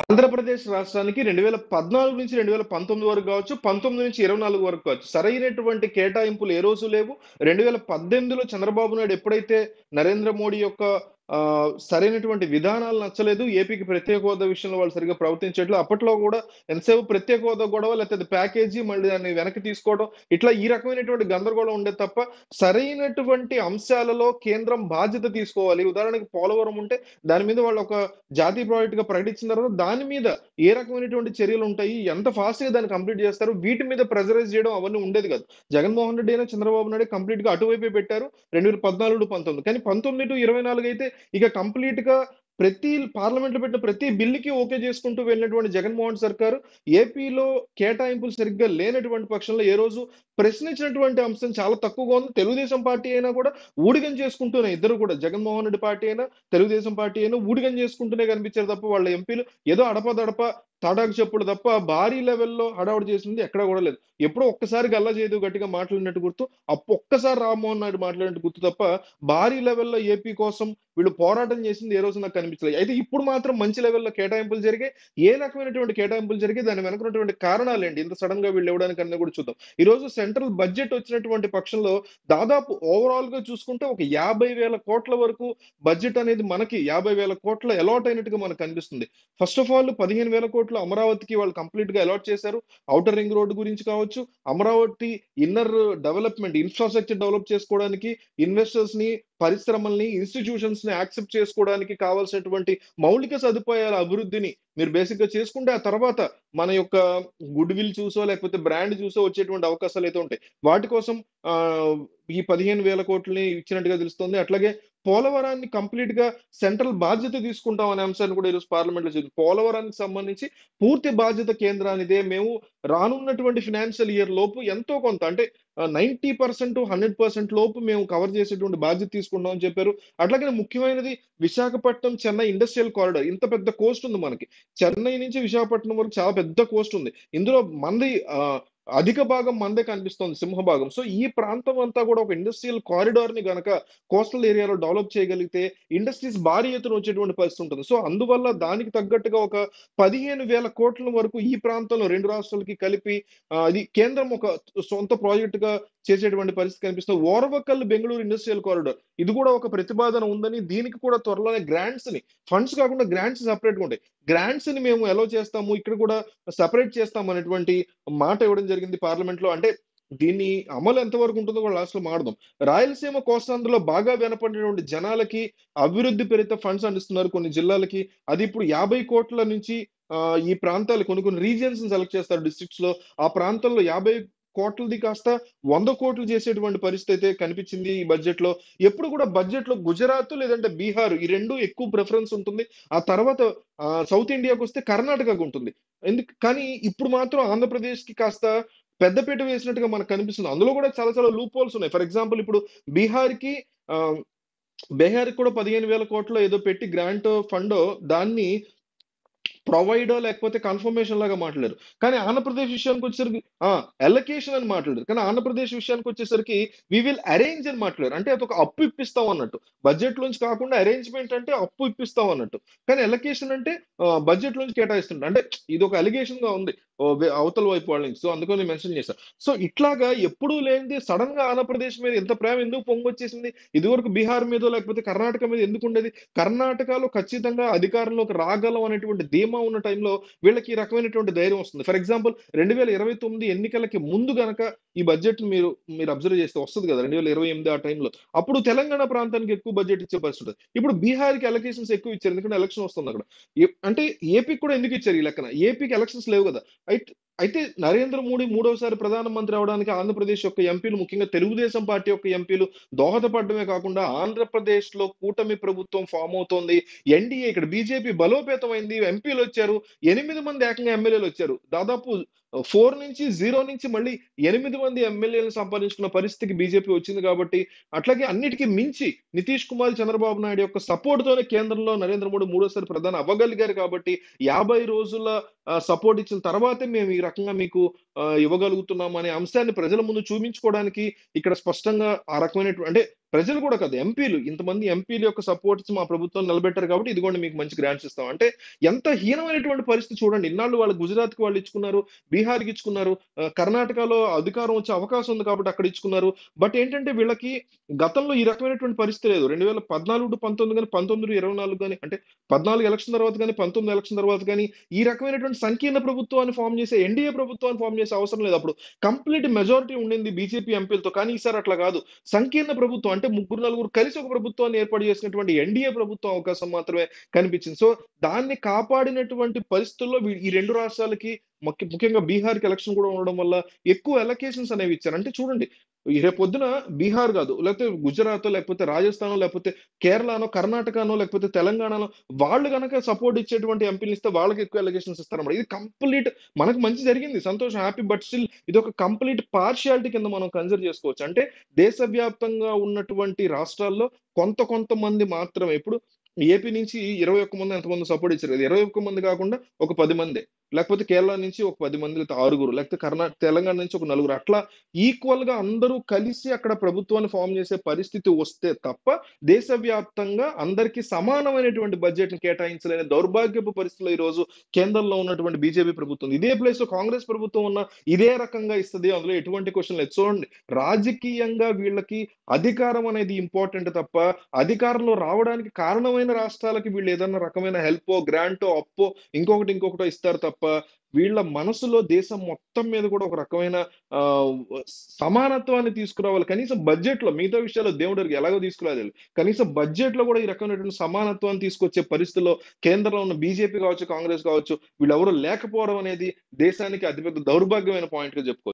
ఆంధ్రప్రదేశ్ రాష్ట్రానికి 2014 నుంచి 2019 వరకు కావచ్చు, 19 నుంచి 24 వరకు కావచ్చు. సరైనటువంటి కేటాయింపులు ఏ రోజు లేవు. 2018లో చంద్రబాబు నాయుడు ఎప్పుడైతే నరేంద్ర మోడీ యొక్క సరైనటువంటి విధానాలు నచ్చలేదు. ఏపీకి ప్రత్యేక హోదా విషయంలో వాళ్ళు సరిగ్గా ప్రవర్తించట్లేదు. అప్పట్లో కూడా ఎంతసేపు ప్రత్యేక హోదా గొడవ లేకపోతే అది ప్యాకేజీ మళ్ళీ దాన్ని వెనక్కి తీసుకోవడం ఇట్లా ఈ రకమైనటువంటి గందరగోళం ఉండేది తప్ప సరైనటువంటి అంశాలలో కేంద్రం బాధ్యత తీసుకోవాలి. ఉదాహరణకి పోలవరం ఉంటే దాని మీద వాళ్ళు ఒక జాతీయ ప్రాజెక్ట్ గా ప్రకటించిన తర్వాత దాని మీద ఏ రకమైనటువంటి చర్యలు ఉంటాయి, ఎంత ఫాస్ట్ గా దాన్ని కంప్లీట్ చేస్తారు, వీటి మీద ప్రెజరైజ్ చేయడం అవన్నీ ఉండేది కాదు. జగన్మోహన్ రెడ్డి అయినా చంద్రబాబు నాయుడు కంప్లీట్ గా అటువైపే పెట్టారు 2014-19. కానీ 19-24 అయితే ఇక కంప్లీట్ గా ప్రతి పార్లమెంట్ లో పెట్టిన ప్రతి బిల్లుకి ఓకే చేసుకుంటూ వెళ్ళినటువంటి జగన్మోహన్ సర్కారు ఏపీలో కేటాయింపులు సరిగ్గా లేనటువంటి పక్షంలో ఏ రోజు ప్రశ్నించినటువంటి అంశం చాలా తక్కువగా ఉంది. తెలుగుదేశం పార్టీ అయినా కూడా ఊడిగం చేసుకుంటూనే ఇద్దరు కూడా జగన్మోహన్ రెడ్డి పార్టీ అయినా తెలుగుదేశం పార్టీ అయినా ఊడిగం చేసుకుంటూనే కనిపించారు తప్ప వాళ్ళ ఎంపీలు ఏదో అడపదడప తాటాకు చెప్పుడు తప్ప భారీ లెవెల్లో హడావుడి చేసింది ఎక్కడా కూడా లేదు. ఎప్పుడో ఒక్కసారి గల్లా చేయదు గట్టిగా మాట్లాడినట్టు గుర్తు, ఒక్కసారి రామ్మోహన్ నాయుడు మాట్లాడినట్టు గుర్తు తప్ప భారీ లెవెల్లో ఏపీ కోసం వీళ్ళు పోరాటం చేసింది ఏ రోజు నాకు కనిపించలేదు. అయితే ఇప్పుడు మాత్రం మంచి లెవెల్లో కేటాయింపులు జరిగాయి. ఏ రకమైనటువంటి కేటాయింపులు జరిగాయి, దాని వెనక ఉన్నటువంటి కారణాలు ఏంటి, ఇంత సడన్ గా వీళ్ళు ఇవ్వడానికి అన్నీ కూడా చూద్దాం. ఈ రోజు సెంట్రల్ బడ్జెట్ వచ్చినటువంటి పక్షంలో దాదాపు ఓవరాల్ గా చూసుకుంటే ఒక 50,000 కోట్ల వరకు బడ్జెట్ అనేది మనకి 50,000 కోట్ల అలాట్ అయినట్టుగా మనకు కనిపిస్తుంది. ఫస్ట్ ఆఫ్ ఆల్ 15,000 కోట్లు అమరావతికి వాళ్ళు కంప్లీట్ గా అలాట్ చేశారు. ఔటర్ రింగ్ రోడ్డు గురించి కావచ్చు, Amaravati inner development infrastructure develop చేసుకోవడానికి, ఇన్వెస్టర్స్ ని, పరిశ్రమల్ని, ఇన్స్టిట్యూషన్స్ ని యాక్సెప్ట్ చేసుకోవడానికి కావాల్సినటువంటి మౌలిక సదుపాయాల అభివృద్ధిని మీరు బేసిక్ గా చేసుకుంటే ఆ తర్వాత మన యొక్క గుడ్ విల్ చూసో లేకపోతే బ్రాండ్ చూసో వచ్చేటువంటి అవకాశాలు అయితే ఉంటాయి. వాటి కోసం ఆ ఈ 15,000 కోట్లని ఇచ్చినట్టుగా తెలుస్తుంది. అట్లాగే పోలవరాన్ని కంప్లీట్ గా సెంట్రల్ బాధ్యత తీసుకుంటాం అనే అంశాన్ని కూడా ఈరోజు పార్లమెంట్ లో చెప్పింది. పోలవరానికి సంబంధించి పూర్తి బాధ్యత కేంద్రానిదే. మేము రానున్నటువంటి ఫినాన్షియల్ ఇయర్ లోపు ఎంతో కొంత అంటే 90% 100% లోపు మేము కవర్ చేసేటువంటి బాధ్యత తీసుకుంటాం అని చెప్పారు. అట్లాగే ముఖ్యమైనది విశాఖపట్నం చెన్నై ఇండస్ట్రియల్ కారిడార్. ఇంత పెద్ద కోస్ట్ ఉంది మనకి. చెన్నై నుంచి విశాఖపట్నం వరకు చాలా పెద్ద కోస్ట్ ఉంది. ఇందులో మంది అధిక భాగం మందే కనిపిస్తోంది, సింహభాగం. సో ఈ ప్రాంతం అంతా కూడా ఒక ఇండస్ట్రియల్ కారిడార్ ని గనక కోస్టల్ ఏరియాలో డెవలప్ చేయగలిగితే ఇండస్ట్రీస్ భారీ ఎత్తున వచ్చేటువంటి పరిస్థితి ఉంటుంది. సో అందువల్ల దానికి తగ్గట్టుగా ఒక 15,000 కోట్ల వరకు ఈ ప్రాంతంలో రెండు రాష్ట్రాలకి కలిపి అది కేంద్రం ఒక సొంత ప్రాజెక్ట్ గా చేసేటువంటి పరిస్థితి కనిపిస్తుంది. ఓర్వకల్ బెంగళూరు ఇండస్ట్రియల్ కారిడార్ ఇది కూడా ఒక ప్రతిపాదన ఉందని, దీనికి కూడా త్వరలోనే గ్రాంట్స్ ని, ఫండ్స్ కాకుండా గ్రాంట్స్ సెపరేట్ గా ఉంటాయి, గ్రాంట్స్ ని మేము ఎలా చేస్తాము, ఇక్కడ కూడా సెపరేట్ చేస్తాం అనేటువంటి మాట ఇవ్వడం జరిగింది పార్లమెంట్ లో. అంటే దీన్ని అమలు ఎంతవరకు ఉంటుందో కూడా లాస్ట్ లో మాడదాం. రాయలసీమ కోస్తాంధ్రలో బాగా వెనపడినటువంటి జనాలకి అభివృద్ధి పేరుతో ఫండ్స్ అందిస్తున్నారు కొన్ని జిల్లాలకి. అది ఇప్పుడు 50 కోట్ల నుంచి ఈ ప్రాంతాలు కొన్ని కొన్ని రీజియన్స్ సెలెక్ట్ చేస్తారు డిస్ట్రిక్ట్స్ లో. ఆ ప్రాంతంలో 50 కోట్లది కాస్త 100 కోట్లు చేసేటువంటి పరిస్థితి అయితే కనిపించింది ఈ బడ్జెట్ లో. ఎప్పుడు కూడా బడ్జెట్ లో గుజరాత్ లేదంటే బీహార్ ఈ రెండు ఎక్కువ ప్రిఫరెన్స్ ఉంటుంది. ఆ తర్వాత సౌత్ ఇండియాకి వస్తే కర్ణాటకకు ఉంటుంది. కానీ ఇప్పుడు మాత్రం ఆంధ్రప్రదేశ్ కి కాస్త పెద్దపీట వేసినట్టుగా మనకు కనిపిస్తుంది. అందులో కూడా చాలా చాలా లూప్ హోల్స్ ఉన్నాయి. ఫర్ ఎగ్జాంపుల్ ఇప్పుడు బీహార్ కి ఆ, బీహార్ కూడా 15,000 కోట్లు ఏదో పెట్టి గ్రాంట్ ఫండ్ దాన్ని ప్రొవైడో లేకపోతే కన్ఫర్మేషన్ లాగా మాట్లాడారు. కానీ ఆంధ్రప్రదేశ్ విషయానికి వచ్చేసరికి అలొకేషన్ అని మాట్లాడారు. కానీ ఆంధ్రప్రదేశ్ విషయానికి వచ్చేసరికి వి విల్ అరేంజ్ అని మాట్లాడారు. అంటే అదొక అప్పు ఇప్పిస్తాం అన్నట్టు. బడ్జెట్ లోంచి కాకుండా అరేంజ్మెంట్ అంటే అప్పు ఇప్పిస్తాం అన్నట్టు. కానీ అలొకేషన్ అంటే బడ్జెట్ లోంచి కేటాయిస్తుంటారు. అంటే ఇది ఒక అలిగేషన్ గా ఉంది అవతల వైపు వాళ్ళ నుంచి. సో అందుకని మెన్షన్ చేశారు. సో ఇట్లాగా ఎప్పుడూ లేనిది సడన్ గా ఆంధ్రప్రదేశ్ మీద ఇంత ప్రేమ ఎందుకు పొంగొచ్చేసింది? ఇదివరకు బీహార్ మీదో లేకపోతే కర్ణాటక మీద ఎందుకు ఉండేది? కర్ణాటకలో ఖచ్చితంగా అధికారంలోకి రాగలం అనేటువంటి ధీమా ఉన్న టైంలో వీళ్ళకి ఈ రకమైనటువంటి ధైర్యం వస్తుంది. ఫర్ ఎగ్జాంపుల్ 2029 ఎన్నికలకి ముందు గనక ఈ బడ్జెట్ మీరు మీరు అబ్జర్వ్ చేస్తే వస్తుంది కదా 2028 ఆ టైంలో. అప్పుడు తెలంగాణ ప్రాంతానికి ఎక్కువ బడ్జెట్ ఇచ్చే పరిస్థితి ఉంటుంది. ఇప్పుడు బీహార్కి అలొకేషన్స్ ఎక్కువ ఇచ్చారు ఎందుకంటే ఎలక్షన్ వస్తుంది అక్కడ. అంటే ఏపీకి కూడా ఎందుకు ఇచ్చారు ఈ లెక్కన? ఏపీకి ఎలక్షన్స్ లేవు కదా. అయితే అయితే నరేంద్ర మోడీ మూడోసారి ప్రధానమంత్రి అవడానికి ఆంధ్రప్రదేశ్ యొక్క ఎంపీలు, ముఖ్యంగా తెలుగుదేశం పార్టీ యొక్క ఎంపీలు దోహదపడమే కాకుండా ఆంధ్రప్రదేశ్ లో కూటమి ప్రభుత్వం ఫామ్ అవుతోంది. ఎన్డీఏ ఇక్కడ బీజేపీ బలోపేతమైంది. ఎంపీలు వచ్చారు. 8 మంది ఏకంగా ఎమ్మెల్యేలు వచ్చారు. దాదాపు 4 నుంచి 0 నుంచి మళ్ళీ 8 మంది ఎమ్మెల్యేలను సంపాదించుకున్న పరిస్థితికి బీజేపీ వచ్చింది కాబట్టి, అట్లాగే అన్నిటికీ మించి నితీష్ కుమార్, చంద్రబాబు నాయుడు యొక్క సపోర్ట్ తోనే కేంద్రంలో నరేంద్ర మోడీ మూడోసారి ప్రధాని అవ్వగలిగారు కాబట్టి 50 రోజుల సపోర్ట్ ఇచ్చిన తర్వాతే మేము ఈ రకంగా మీకు ఇవ్వగలుగుతున్నాం అనే అంశాన్ని ప్రజల ముందు చూపించుకోవడానికి ఇక్కడ స్పష్టంగా ఆ అంటే ప్రజలు కూడా కాదు, ఎంపీలు ఇంతమంది ఎంపీల యొక్క సపోర్ట్స్ మా ప్రభుత్వం నిలబెట్టారు కాబట్టి ఇదిగోండి మీకు మంచి గ్రాంట్స్ ఇస్తాం అంటే ఎంత హీనమైనటువంటి పరిస్థితి చూడండి. ఇన్నాళ్ళు వాళ్ళు గుజరాత్‌కి వాళ్ళు ఇచ్చుకున్నారు, బీహార్‌కి ఇచ్చుకున్నారు, కర్ణాటకలో అధికారం వచ్చే అవకాశం ఉంది కాబట్టి అక్కడ ఇచ్చుకున్నారు. బట్ ఏంటంటే వీళ్ళకి గతంలో ఈ రకమైనటువంటి పరిస్థితి లేదు. 2014-19 గాని, 19-24 గాని అంటే 14 ఎలక్షన్ తర్వాత గాని, 19 ఎలక్షన్ తర్వాత గాని ఈ రకమైనటువంటి సంకీర్ణ ప్రభుత్వాన్ని ఫార్మ్ చేసే ఎన్‌డీఏ ప్రభుత్వాన్ని ఫార్మ్ చేసే అవసరం లేదు. అప్పుడు కంప్లీట్ మెజారిటీ ఉండింది బీజేపీ ఎంపీలతో. కానీ ఈసారి అట్లా కాదు. సంకీర్ణ ప్రభుత్వం అంటే ముగ్గురు, నలుగురు కలిసి ఒక ప్రభుత్వాన్ని ఏర్పాటు చేసినటువంటి ఎన్‌డీఏ ప్రభుత్వం అవకాశం మాత్రమే కనిపించింది. సో, దాన్ని కాపాడినటువంటి పరిస్థితుల్లో ఈ 2 రాష్ట్రాలకి ముఖ్యంగా బీహార్‌కి ఎలక్షన్ కూడా ఉండడం వల్ల ఎక్కువ అలొకేషన్స్ అనేవి ఇచ్చారు. అంటే చూడండి, ఈ రేపొద్దున బీహార్ గాదు, లేకపోతే గుజరాతో, లేకపోతే రాజస్థానో, లేకపోతే కేరళనో, కర్ణాటకనో, లేకపోతే తెలంగాణనో వాళ్ళు గనక సపోర్ట్ ఇచ్చేటువంటి ఎంపీలనిస్తే వాళ్ళకి ఎక్కువ అలిగేషన్స్ ఇస్తారన్నమాట. ఇది కంప్లీట్ మనకు మంచి జరిగింది. సంతోషం, హ్యాపీ. బట్ స్టిల్ ఇదొక కంప్లీట్ పార్షియాలిటీ కింద మనం కన్సిడర్ చేసుకోవచ్చు. అంటే దేశవ్యాప్తంగా ఉన్నటువంటి రాష్ట్రాల్లో కొంతమంది మాత్రమే. ఇప్పుడు ఏపీ నుంచి 21 మందో ఎంతమందో సపోర్ట్ ఇచ్చారు కదా! 21 మంది కాకుండా ఒక 10 మందే. లేకపోతే కేరళ నుంచి ఒక 10 మంది, లేకపోతే 6, లేకపోతే తెలంగాణ నుంచి ఒక నలుగురు అట్లా ఈక్వల్‌గా అందరూ కలిసి అక్కడ ప్రభుత్వాన్ని ఫార్మ్ చేసే పరిస్థితి వస్తే తప్ప, దేశవ్యాప్తంగా అందరికీ సమానమైనటువంటి బడ్జెట్‌ని కేటాయించలేని దౌర్భాగ్యపు పరిస్థితిలో ఈరోజు కేంద్రంలో ఉన్నటువంటి బీజేపీ ప్రభుత్వం. ఇదే ప్లేస్‌లో కాంగ్రెస్ ప్రభుత్వం ఉన్న ఇదే రకంగా ఇస్తది. అందులో ఎటువంటి క్వెషన్ లేదు. చూడండి, రాజకీయంగా వీళ్ళకి అధికారం అనేది ఇంపార్టెంట్ తప్ప, అధికారంలో రావడానికి కారణమైన రాష్ట్రాలకి వీళ్ళు ఏదన్నా రకమైన హెల్పో, గ్రాంటో, అప్పో ఇంకొకటో ఇస్తారు తప్ప, వీళ్ళ మనసులో దేశం మొత్తం మీద కూడా ఒక రకమైన ఆహ్, సమానత్వాన్ని తీసుకురావాలి. కనీసం బడ్జెట్‌లో మిగతా విషయాల్లో దేవుడెరుగు ఎలాగో తీసుకురాలేదు. కనీసం బడ్జెట్‌లో కూడా ఈ రకమైనటువంటి సమానత్వాన్ని తీసుకొచ్చే పరిస్థితిలో కేంద్రంలో ఉన్న బీజేపీ కావచ్చు, కాంగ్రెస్ కావచ్చు వీళ్ళెవరు లేకపోవడం అనేది దేశానికి అతిపెద్ద దౌర్భాగ్యమైన పాయింట్‌గా చెప్పుకోవచ్చు.